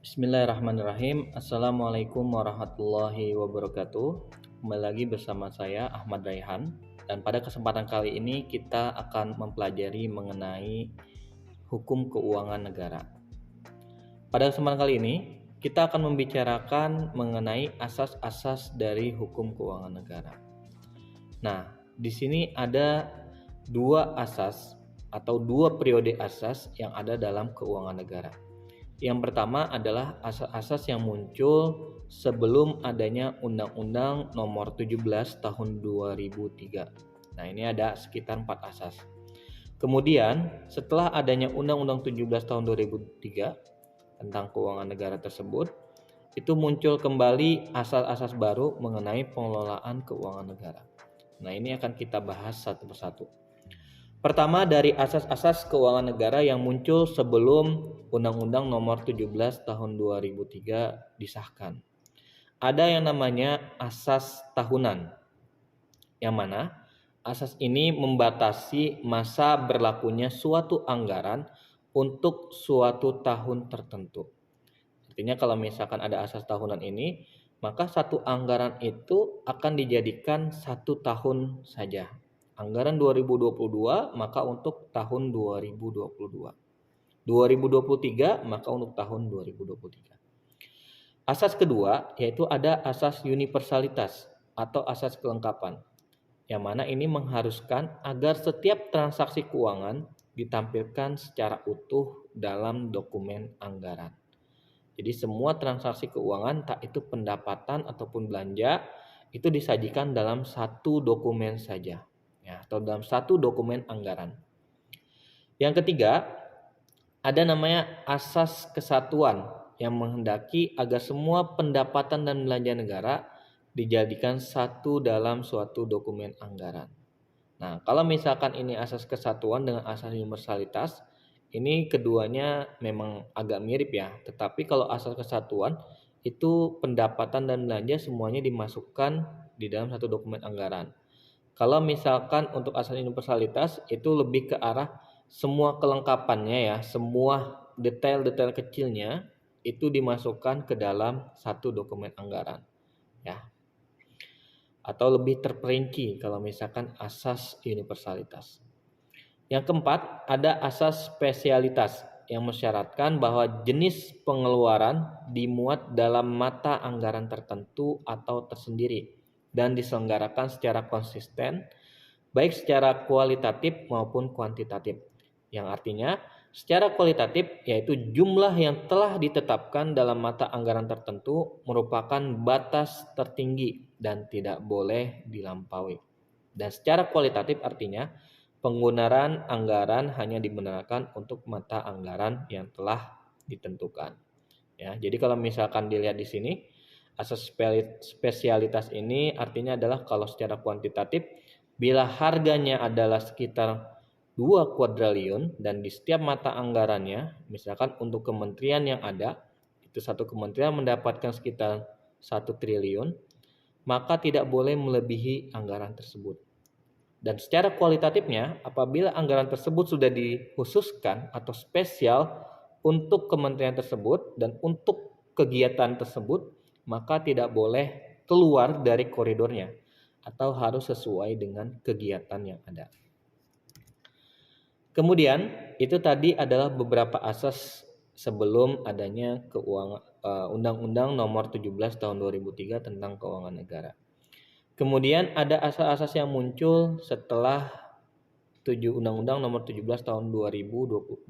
Bismillahirrahmanirrahim. Assalamualaikum warahmatullahi wabarakatuh. Kembali lagi bersama saya Ahmad Raihan. Dan pada kesempatan kali ini kita akan mempelajari mengenai hukum keuangan negara. Pada kesempatan kali ini kita akan membicarakan mengenai asas-asas dari hukum keuangan negara. Nah, di sini ada dua asas atau dua periode asas yang ada dalam keuangan negara. Yang pertama adalah asas-asas yang muncul sebelum adanya Undang-Undang Nomor 17 Tahun 2003. Nah, ini ada sekitar 4 asas. Kemudian, setelah adanya Undang-Undang 17 Tahun 2003 tentang keuangan negara tersebut, itu muncul kembali asas-asas baru mengenai pengelolaan keuangan negara. Nah, ini akan kita bahas satu persatu. Pertama, dari asas-asas keuangan negara yang muncul sebelum Undang-Undang Nomor 17 Tahun 2003 disahkan. Ada yang namanya asas tahunan, yang mana asas ini membatasi masa berlakunya suatu anggaran untuk suatu tahun tertentu. Artinya kalau misalkan ada asas tahunan ini, maka satu anggaran itu akan dijadikan satu tahun saja. Anggaran 2022 maka untuk tahun 2022. 2023 maka untuk tahun 2023. Asas kedua yaitu ada asas universalitas atau asas kelengkapan. Yang mana ini mengharuskan agar setiap transaksi keuangan ditampilkan secara utuh dalam dokumen anggaran. Jadi semua transaksi keuangan, tak itu pendapatan ataupun belanja, itu disajikan dalam satu dokumen saja, ya, atau dalam satu dokumen anggaran. Yang ketiga, ada namanya asas kesatuan yang menghendaki agar semua pendapatan dan belanja negara dijadikan satu dalam suatu dokumen anggaran. Nah, kalau misalkan ini asas kesatuan dengan asas universalitas, ini keduanya memang agak mirip ya, tetapi kalau asas kesatuan itu pendapatan dan belanja semuanya dimasukkan di dalam satu dokumen anggaran. Kalau misalkan untuk asas universalitas itu lebih ke arah semua kelengkapannya ya, semua detail-detail kecilnya itu dimasukkan ke dalam satu dokumen anggaran ya. Atau lebih terperinci kalau misalkan asas universalitas. Yang keempat, ada asas spesialitas yang mensyaratkan bahwa jenis pengeluaran dimuat dalam mata anggaran tertentu atau tersendiri dan diselenggarakan secara konsisten, baik secara kualitatif maupun kuantitatif. Yang artinya, secara kualitatif yaitu jumlah yang telah ditetapkan dalam mata anggaran tertentu merupakan batas tertinggi dan tidak boleh dilampaui. Dan secara kualitatif artinya penggunaan anggaran hanya dibenarkan untuk mata anggaran yang telah ditentukan. Ya, jadi kalau misalkan dilihat di sini, asas spesialitas ini artinya adalah kalau secara kuantitatif, bila harganya adalah sekitar 2 kuadriliun dan di setiap mata anggarannya, misalkan untuk kementerian yang ada, itu satu kementerian mendapatkan sekitar 1 triliun, maka tidak boleh melebihi anggaran tersebut. Dan secara kualitatifnya, apabila anggaran tersebut sudah dikhususkan atau spesial untuk kementerian tersebut dan untuk kegiatan tersebut, maka tidak boleh keluar dari koridornya atau harus sesuai dengan kegiatan yang ada. Kemudian, itu tadi adalah beberapa asas sebelum adanya Undang-Undang Nomor 17 Tahun 2003 tentang keuangan negara. Kemudian ada asas-asas yang muncul setelah Undang-Undang Nomor 17 Tahun 2003.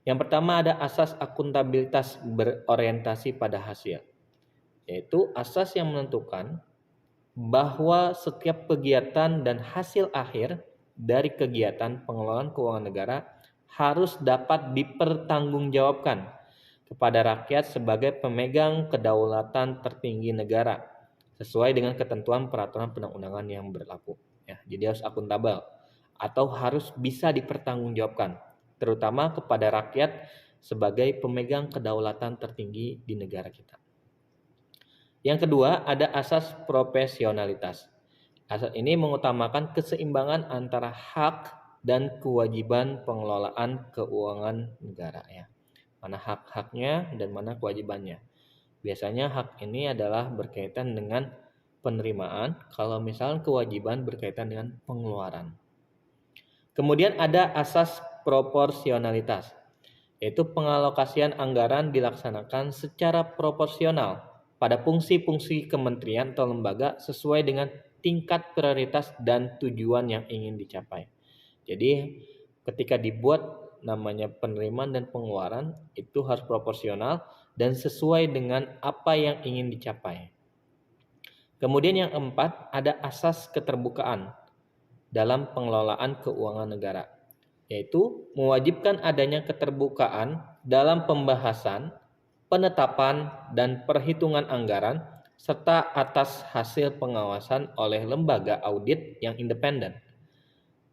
Yang pertama ada asas akuntabilitas berorientasi pada hasil, yaitu asas yang menentukan bahwa setiap kegiatan dan hasil akhir dari kegiatan pengelolaan keuangan negara harus dapat dipertanggungjawabkan kepada rakyat sebagai pemegang kedaulatan tertinggi negara sesuai dengan ketentuan peraturan perundang-undangan yang berlaku. Ya, jadi harus akuntabel atau harus bisa dipertanggungjawabkan, terutama kepada rakyat sebagai pemegang kedaulatan tertinggi di negara kita. Yang kedua, ada asas profesionalitas. Asas ini mengutamakan keseimbangan antara hak dan kewajiban pengelolaan keuangan negara ya. mana hak-haknya dan mana kewajibannya. Biasanya hak ini adalah berkaitan dengan penerimaan, kalau misalnya kewajiban berkaitan dengan pengeluaran. Kemudian ada asas proporsionalitas, yaitu pengalokasian anggaran dilaksanakan secara proporsional pada fungsi-fungsi kementerian atau lembaga sesuai dengan tingkat prioritas dan tujuan yang ingin dicapai. Jadi ketika dibuat namanya penerimaan dan pengeluaran itu harus proporsional dan sesuai dengan apa yang ingin dicapai. Kemudian yang keempat, ada asas keterbukaan dalam pengelolaan keuangan negara, yaitu mewajibkan adanya keterbukaan dalam pembahasan, penetapan, dan perhitungan anggaran, serta atas hasil pengawasan oleh lembaga audit yang independen.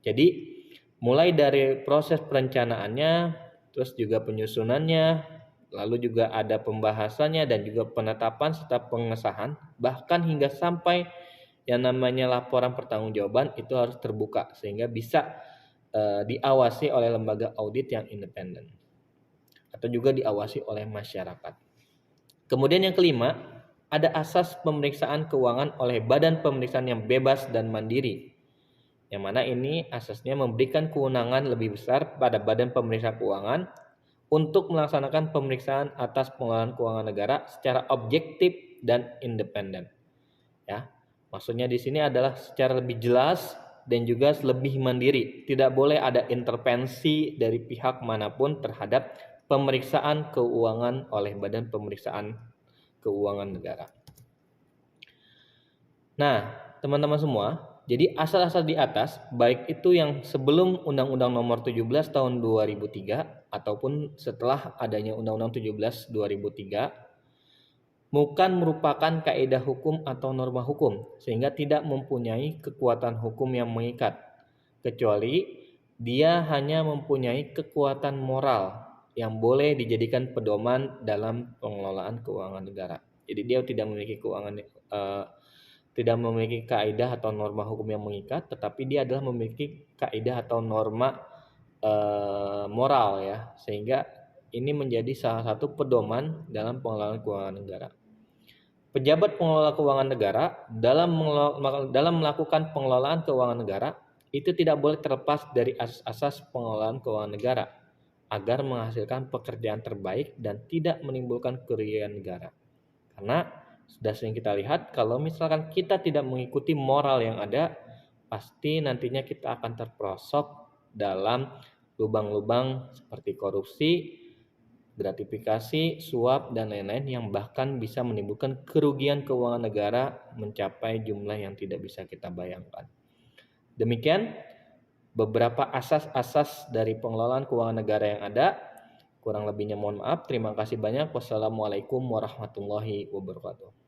Jadi, mulai dari proses perencanaannya, terus juga penyusunannya, lalu juga ada pembahasannya dan juga penetapan serta pengesahan, bahkan hingga sampai yang namanya laporan pertanggungjawaban itu harus terbuka sehingga bisa diawasi oleh lembaga audit yang independen atau juga diawasi oleh masyarakat. Kemudian yang kelima, ada asas pemeriksaan keuangan oleh badan pemeriksaan yang bebas dan mandiri. Yang mana ini asasnya memberikan kewenangan lebih besar pada badan pemeriksa keuangan untuk melaksanakan pemeriksaan atas pengelolaan keuangan negara secara objektif dan independen. Ya, maksudnya di sini adalah secara lebih jelas dan juga lebih mandiri. Tidak boleh ada intervensi dari pihak manapun terhadap pemeriksaan keuangan oleh Badan Pemeriksaan Keuangan Negara. Nah, teman-teman semua, jadi asal-asal di atas, baik itu yang sebelum Undang-Undang Nomor 17 Tahun 2003 ataupun setelah adanya Undang-Undang 17 2003, bukan merupakan kaidah hukum atau norma hukum, sehingga tidak mempunyai kekuatan hukum yang mengikat, kecuali dia hanya mempunyai kekuatan moral yang boleh dijadikan pedoman dalam pengelolaan keuangan negara. Jadi dia tidak memiliki kaidah atau norma hukum yang mengikat, tetapi dia adalah memiliki kaidah atau norma moral ya, sehingga ini menjadi salah satu pedoman dalam pengelolaan keuangan negara. Pejabat pengelola keuangan negara dalam melakukan pengelolaan keuangan negara itu tidak boleh terlepas dari asas-asas pengelolaan keuangan negara agar menghasilkan pekerjaan terbaik dan tidak menimbulkan kerugian negara. Karena sudah sering kita lihat kalau misalkan kita tidak mengikuti moral yang ada, pasti nantinya kita akan terperosok dalam lubang-lubang seperti korupsi, gratifikasi, suap, dan lain-lain yang bahkan bisa menimbulkan kerugian keuangan negara mencapai jumlah yang tidak bisa kita bayangkan. Demikian beberapa asas-asas dari pengelolaan keuangan negara yang ada. Kurang lebihnya mohon maaf. Terima kasih banyak. Wassalamualaikum warahmatullahi wabarakatuh.